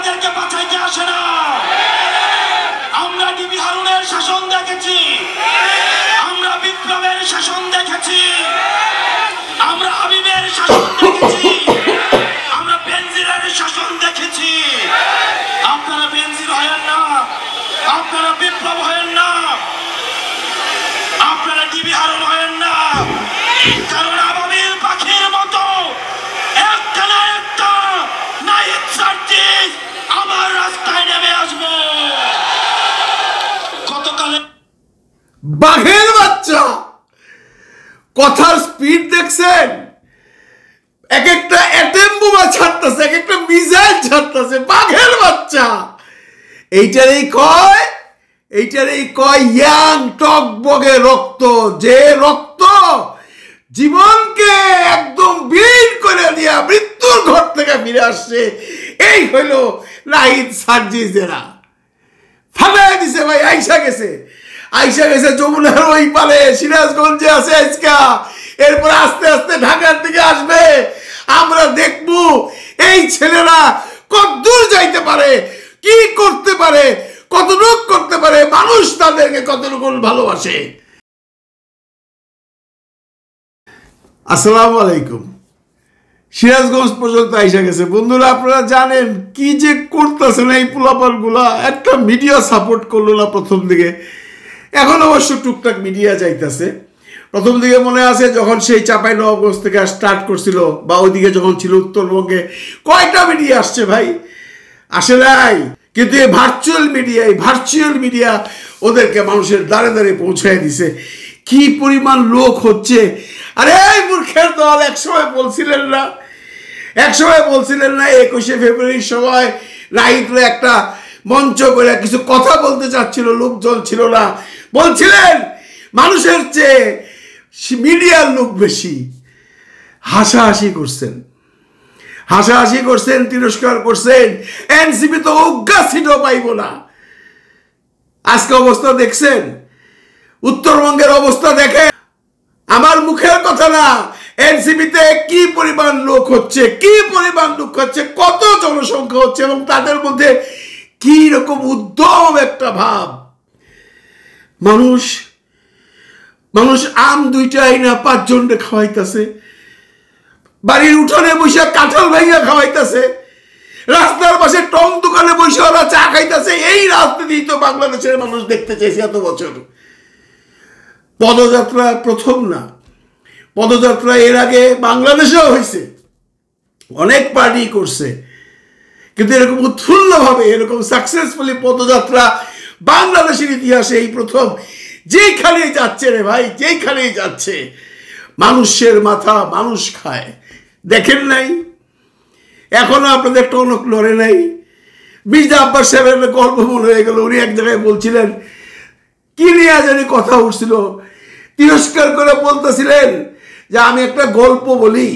আমাদেরকে বাঁচাইতে আসে না। আমরা ডিবি হারুনের শাসন দেখেছি, আমরা বিপ্লবের শাসন দেখেছি, আমরা হাবিবের শাসন দেখেছি, আমরা বেনজিরের শাসন দেখেছি। আপনারা বেনজির হয়েন না, আপনারা বিপ্লব হয়েন না, আপনারা ডিবি হারুন হয়েন না। কারণ আবাবিল পাখির মতো একটা না একটা নাহিদ সার্জিস আমার রাস্তায় নেমে আসবে। গতকালে বাঘের বাচ্চা কথার স্পিড দেখছেন? এক একটা অ্যাটম বোমা ছাড়তেছে, এক একটা মিসাইল ছাড়তেছে। বাঘের বাচ্চা এইটারই কয় ইয়াং টকবগে রক্ত, যে রক্ত জীবনকে একদম বীর করে দিয়া মৃত্যুর ঘর থেকে ফিরে আসছে। এই হইল নাহিদ সার্জিসেরা। ফাটাই দিছে ভাই, আইসা গেছে যমুনার ওই পারে, সিরাজগঞ্জে আছে আজকা, এরপর আস্তে আস্তে ঢাকার দিকে আসবে। আমরা দেখবো এই ছেলেরা কতদূর যাইতে পারে, কি করতে পারে, কতটুক করতে পারে, মানুষ তাদেরকে কতটুকু ভালোবাসে। আসসালামু আলাইকুম। সিরাজগঞ্জ পর্যন্ত আইসা গেছে বন্ধুরা। আপনারা জানেন কি যে করতেছেন এই পোলাপান গুলা। একটা মিডিয়া সাপোর্ট করলো না প্রথম দিকে, এখন অবশ্য টুকটাক মিডিয়া যাইতেছে। প্রথম দিকে মনে আছে যখন সেই চাঁপাইনবাবগঞ্জ থেকে স্টার্ট করছিল, বা ওইদিকে যখন ছিল উত্তরবঙ্গে, কয়টা মিডিয়া আসছে ভাই? আসে নাই। কিন্তু এই ভার্চুয়াল মিডিয়া ওদেরকে মানুষের দ্বারে দ্বারে পৌঁছায় দিছে। কি পরিমাণ লোক হচ্ছে। আরে এই মূর্খের দল, একসময় বলছিলেন না 21শে ফেব্রুয়ারির সময় নাহিদরা একটা মঞ্চ করে কিছু কথা বলতে চাচ্ছিল, লোকজন ছিল না, বলছিলেন মানুষের চেয়ে মিডিয়ার লোক বেশি। হাসাহাসি করছেন, তিরস্কার করছেন। এনসিপি তো অজ্ঞা সিটও পাইব না। আজকে অবস্থা দেখছেন, উত্তরবঙ্গের অবস্থা দেখেন। আমার মুখের কথা না, এনসিপিতে কি পরিমাণ লোক হচ্ছে, কত জনসংখ্যা হচ্ছে, এবং তাদের মধ্যে কি রকম উদ্যম একটা ভাব। মানুষ আম দুইটা আইনা 5 জনকে খাওয়াইতেছে, বাড়ির উঠোনে বসে কাঁঠাল ভাইয়া খাওয়াইতেছে, রাস্তার পাশে টং দোকানে বসে ওরা চা খাইতেছে। এই রাজনীতি তো বাংলাদেশের মানুষ দেখতে চাইছে এত বছর। পদযাত্রা প্রথম না, পদযাত্রা এর আগে বাংলাদেশেও হয়েছে, অনেক পার্টি করছে, কিন্তু এরকম উৎফুল্লভাবে এরকম সাকসেসফুলি পদযাত্রা বাংলাদেশের ইতিহাসে এই প্রথম। যেখানেই যাচ্ছে রে ভাই, যেখানেই যাচ্ছে মানুষের মাথা মানুষ খায়। দেখেন নাই? এখনো আপনাদের টনক লড়ে নাই। মির্জা আব্বাস সাহেবের গল্প মনে হয়ে গেল। উনি এক জায়গায় বলছিলেন, কি নিয়ে জানি কথা উঠছিল, তিরস্কার করে বলতেছিলেন যে আমি একটা গল্প বলি,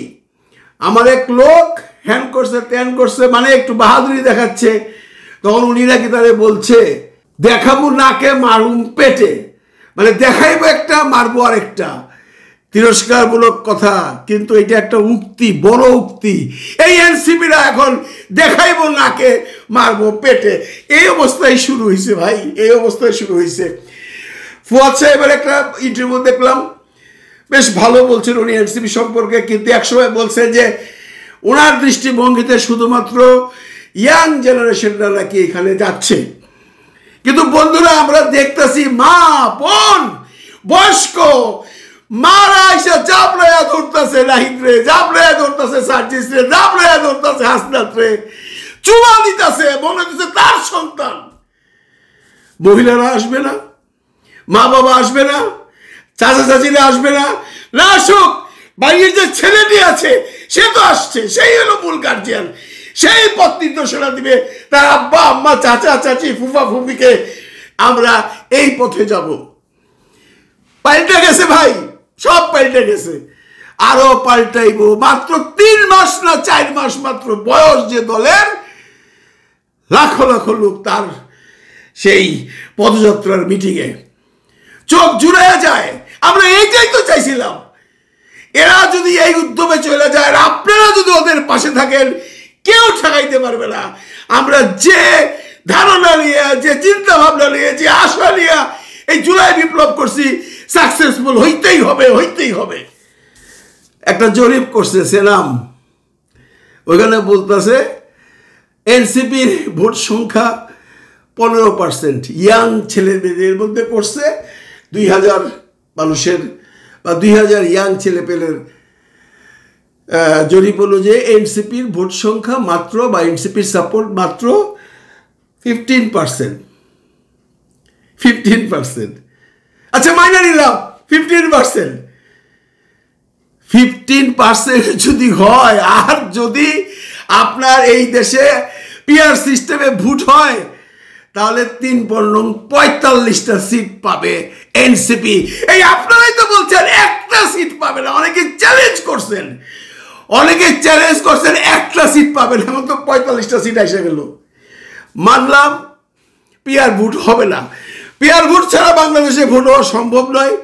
আমার এক লোক হ্যান করছে ত্যান করছে, মানে একটু বাহাদুরি দেখাচ্ছে। তখন উনি নাকি তারে বলছে, দেখাবো নাকে মারুম পেটে, মানে দেখাইবো একটা মারবো আরেকটা। তিরস্কারমূলক কথা, কিন্তু এটা একটা উক্তি, বড় উক্তি। এই এনসিপিরা এখন দেখাইবো নাকে মারবো পেটে, এই অবস্থায় শুরু হয়েছে ভাই, এই অবস্থায় শুরু হয়েছে। ফুয়াদ সাহেবের একটা ইন্টারভিউ দেখলাম, বেশ ভালো বলছেন উনি এনসিপি সম্পর্কে, কিন্তু একসময় বলছেন যে ওনার দৃষ্টিভঙ্গিতে শুধুমাত্র ইয়াং জেনারেশনরা নাকি এখানে যাচ্ছে। কিন্তু বন্ধুরা আমরা দেখতেছি মা বোন বয়স্ক মারা এসে জাবড়াইয়া ধরতেছে নাহিদ রে, জাবড়াইয়া ধরতেছে সার্জিস রে, জাবড়াইয়া ধরতেছে হাসনাত রে, চুমা দিতেছে, মনে হচ্ছে তার সন্তান। মহিলারা আসবে না, মা বাবা আসবে না, চাচা চাচিরা আসবে না, না আসুক, বাইরের যে ছেলেটি আছে সে তো আসছে, সেই হলো মূল গার্জিয়ান, সেই পথ নির্দেশনা দিবে তার আব্বা আম্মা চাচা চাচি ফুফা ফুফিকে, আমরা এই পথে যাব। পাল্টে গেছে ভাই, সব পাল্টে গেছে, আরো পাল্টাইব। মাত্র 3 মাস না 4 মাস মাত্র বয়স যে দলের, লাখো লাখো লোক তার সেই পদযাত্রার মিটিংয়ে চোখ জুড়ে যায়। আমরা এইটাই তো চাইছিলাম। এরা যদি এই উদ্যমে চলে যায়, আর আপনারা যদি ওদের পাশে থাকেন, কেউ ঠেকাইতে পারবে না। আমরা যে ধারণা নিয়ে, যে চিন্তা ভাবনা নিয়ে, যে আশা নিয়ে এই জুলাই বিপ্লব করছি, সাকসেসফুল হইতেই হবে। একটা জরিপ করছে সেনাম, ওইখানে বলতেছে এনসিপির ভোট সংখ্যা 15%, ইয়াং ছেলেমেয়েদের মধ্যে করছে 2000 মানুষের বা 2000 ইয়াং ছেলেপেলের জরিপ অনুযায়ী এনসিপির ভোট সংখ্যা মাত্র বা এনসিপির সাপোর্ট মাত্র 15%। আচ্ছা মাইনে নিলাম 15% যদি হয়, আর যদি আপনার এই দেশে পিআর সিস্টেমে ভোট হয়, তাহলে 45টা সিট পাবে এনসিপি। এই আপনারাই তো বলছেন একটা সিট পাবে না, অনেকে চ্যালেঞ্জ করছেন একটা সিট পাবে না, এখন তো 45টা সিট এসে গেল। মানলাম পিআর ভোট হবে না, পিআর ভোট ছাড়া বাংলাদেশে ভোট হওয়া সম্ভব নয়,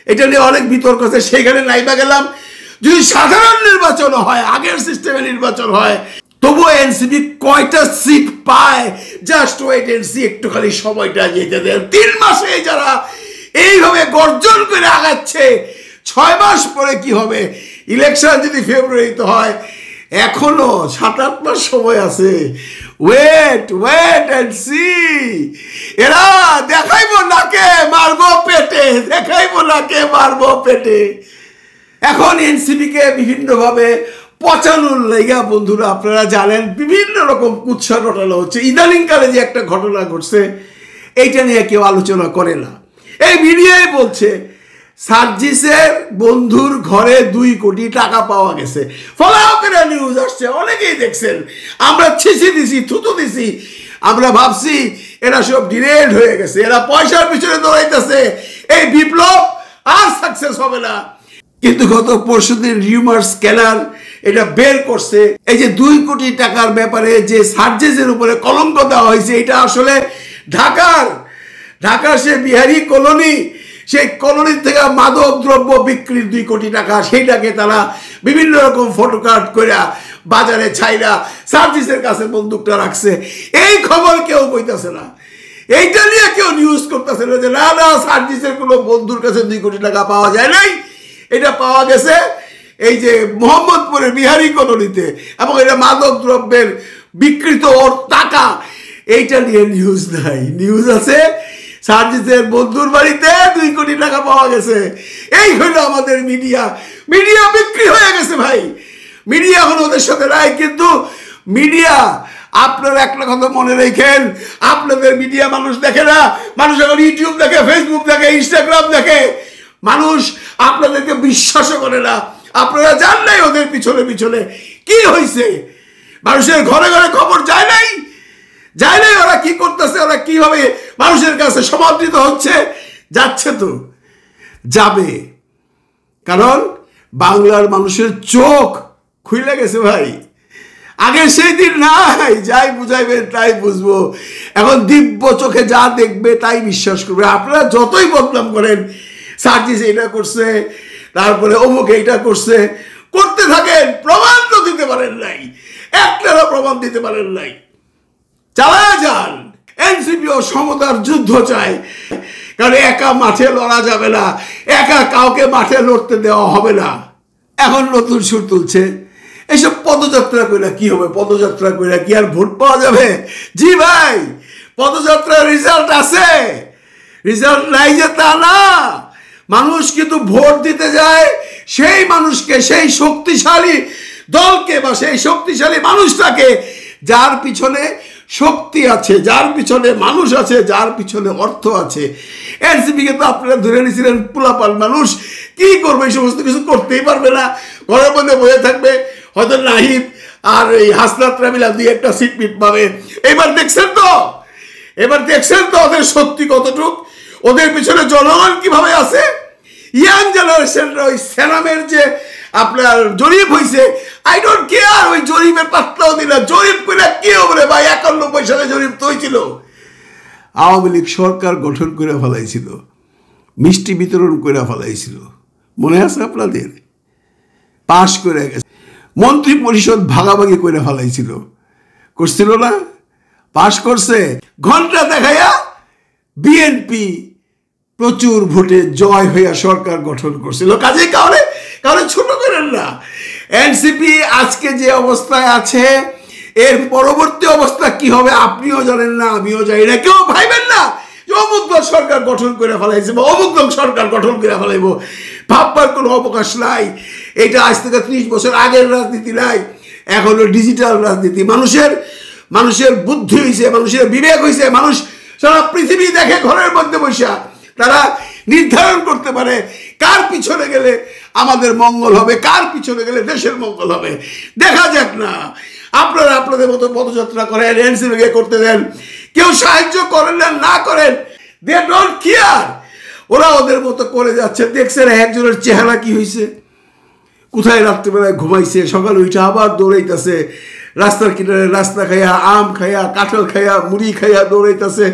এটা নিয়ে অনেক বিতর্ক আছে, সেইখানে নাইবা গেলাম। যদি সাধারণ নির্বাচন হয়, আগের সিস্টেমে নির্বাচন হয়, তবুও এনসিপি কয়টা সিট পায়, জাস্ট ওয়েট এন্ড সি, একটু খালি সময়টা যেতে দেন। 3 মাসে যারা এইভাবে গর্জন করে আগাচ্ছে, 6 মাস পরে কি হবে? ইলেকশন যদি ফেব্রুয়ারিতে হয়, এখনো 7-8 মাস সময় আছে। Wait and see. এরা দেখাইবো নাকে মারবো পেটে। এখন এনসিপিকে বিভিন্নভাবে পচানোর লাইগা বন্ধুরা আপনারা জানেন বিভিন্ন রকম কুৎসা ঘটনা হচ্ছে। ইদানিংকালে যে একটা ঘটনা ঘটছে, এইটা নিয়ে কেউ আলোচনা করে না। এই মিডিয়ায় বলছে সার্জিসের বন্ধুর ঘরে 2 কোটি টাকা পাওয়া গেছে, ফলাও করে নিউজ আসছে, অনেকেই দেখছেন। আমরা ছিছি দিছি, থুতু দিছি, আমরা ভাবছি এরা সব ডিরেক্ট হয়ে গেছে, এরা পয়সার পিছনে দৌড়াইতেছে, এই বিপ্লব আর সাকসেস হবে না। কিন্তু গত পরশুদিন রিউমার স্ক্যানার এটা বের করছে, এই যে 2 কোটি টাকার ব্যাপারে যে সার্জেসের উপরে কলঙ্ক দেওয়া হয়েছে, এটা আসলে ঢাকার সে বিহারি কলোনি, সেই কলোনির থেকে মাদক দ্রব্য বিক্রির 2 কোটি টাকা, সেইটাকে তারা বিভিন্ন রকম ফটোকার্ড করে বাজারে ছাইরা সার্জিসের কাছে বন্দুকটা রাখছে। এই খবর কেউ কইতাছে না, এইটা নিয়ে কেউ নিউজ করতেছে না যে না সার্জিসের কোনো বন্ধুর কাছে 2 কোটি টাকা পাওয়া যায় নাই, এটা পাওয়া গেছে এই যে মোহাম্মদপুরের বিহারি কলোনিতে, এবং এটা মাদক দ্রব্যের বিকৃত ওর টাকা, এইটা নিয়ে নিউজ নাই। নিউজ আছে সার্জিসের বন্ধুর বাড়িতে 2 কোটি টাকা পাওয়া গেছে। এই হলো আমাদের মিডিয়া বিক্রি হয়ে গেছে ভাই। মিডিয়া এখন ওদের সাথে নাই। কিন্তু মিডিয়া, আপনারা একটা কথা মনে রেখেন, আপনাদের মিডিয়া মানুষ দেখে না। মানুষ এখন ইউটিউব দেখে, ফেসবুক দেখে, ইনস্টাগ্রাম দেখে। মানুষ আপনাদেরকে বিশ্বাসও করে না। আপনারা জান নাই ওদের পিছনে কি হয়েছে। মানুষের ঘরে খবর যায় নাই। ওরা কি করতেছে, ওরা কিভাবে মানুষের কাছে সমাদৃত হচ্ছে। যাচ্ছে তো, যাবে, কারণ বাংলার মানুষের চোখ খুলে গেছে ভাই। আগে সেই দিন নাই, যাই বুঝাইবেন তাই বুঝবো। এখন দিব্য চোখে যা দেখবে তাই বিশ্বাস করবে। আপনারা যতই বদনাম করেন, সার্জিস এটা করছে, তারপরে অমুক এইটা করতে থাকেন, প্রমাণ তো দিতে পারেন নাই, একটারও প্রমাণ দিতে পারেন নাই। চালা যান। এনসিপিও সমতার যুদ্ধ চায়, কারণ একা মাঠে লড়া যাবে না, একা কাউকে মাঠে লড়তে দেওয়া হবে না। এখন নতুন সুর তুলছে, এইসব পদযাত্রা কইরা কি হবে? পদযাত্রা কইরা কি আর ভোট পাওয়া যাবে? জি ভাই, পদযাত্রার রেজাল্ট আছে, রেজাল্ট নাই যে তা না। মানুষ কিন্তু ভোট দিতে যায় সেই মানুষকে, সেই শক্তিশালী দলকে বা সেই শক্তিশালী মানুষটাকে, যার পিছনে শক্তি আছে, যার পিছনে মানুষ আছে, যার পিছনে অর্থ আছে। এনসিপিকে তো আপনারা ধরে নিয়েছিলেন পোলাপান মানুষ, কি করবে? এই সমস্ত কিছু করতেই পারবে না, ঘরের মধ্যে বসে থাকবে। হয়তো নাহিদ আর এই হাসনাত রামিলা 2-1টা সিট পিট পাবে। এবার দেখছেন তো ওদের শক্তি কতটুক, ওদের পিছনে জনগণ কিভাবে আছে। ইয়াং জেনারেশনরা ওই সেনামের যে আপনার জরিপ হয়েছে, আই ডোন্ট কেয়ার, ওই জরিপের পাত্তাও দিলা। জরিপ করে কি হবে ভাই? 91 সালে জরিপ তো হয়েছিল। আওয়ামী লীগ সরকার গঠন করে ফেলাইছিল, মিষ্টি বিতরণ করে ফেলাইছিল, মনে আছে আপনাদের? পাশ করে গেছে, মন্ত্রী পরিষদ ভাগাভাগি করে ফেলাইছিল, করছিল না? পাশ করছে ঘন্টা দেখাইয়া বিএনপি প্রচুর ভোটে জয় হইয়া সরকার গঠন করছিল। কাজে কাউরে ছোট করেন না। এনসিপি আজকে যে অবস্থায় আছে এর পরবর্তী অবস্থা কি হবে আপনিও জানেন না, আমিও জানি না। কেউ ভাইবেন না যে অমুক দল সরকার গঠন করে ফেলাইছে বা অমুক দল সরকার গঠন করে ফেলাইব, ভাববার কোনো অবকাশ নাই। এটা আজ থেকে 30 বছর আগের রাজনীতি নাই, এখন ডিজিটাল রাজনীতি। মানুষের বুদ্ধি হয়েছে, মানুষের বিবেক হয়েছে, মানুষ সারা পৃথিবী দেখে ঘরের মধ্যে বসে। তারা নির্ধারণ করতে পারে কার পিছনে গেলে আমাদের মঙ্গল হবে, কার পিছনে গেলে দেশের মঙ্গল হবে। দেখা যাক না, আপনারা আপনাদের মতো পদযাত্রা করেন, এনসিপিকে করতে দেন, কেউ সাহায্য করেন না করেন, দে ডোন্ট কেয়ার। ওরা ওদের মতো করে যাচ্ছে। দেখছেন একজনের চেহারা কি হয়েছে, কোথায় রাত্রিবেলায় ঘুমাইছে, সকাল উঠে আবার দৌড়াইতেছে, রাস্তার কিনারে রাস্তা খাইয়া, আম খাইয়া, কাঁঠাল খাইয়া, মুড়ি খাইয়া দৌড়াইতেছে।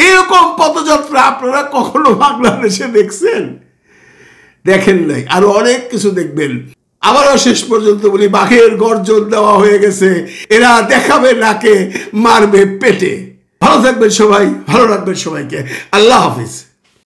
এরকম পদযাত্রা আপনারা কখনো বাংলাদেশে দেখছেন? দেখেন নাই, আরো অনেক কিছু দেখবেন। আবারও শেষ পর্যন্ত বলি, বাঘের গর্জন দেওয়া হয়ে গেছে, এরা দেখাবে নাকে, মারবে পেটে। ভালো থাকবেন সবাই, ভালো রাখবেন সবাইকে। আল্লাহ হাফিজ।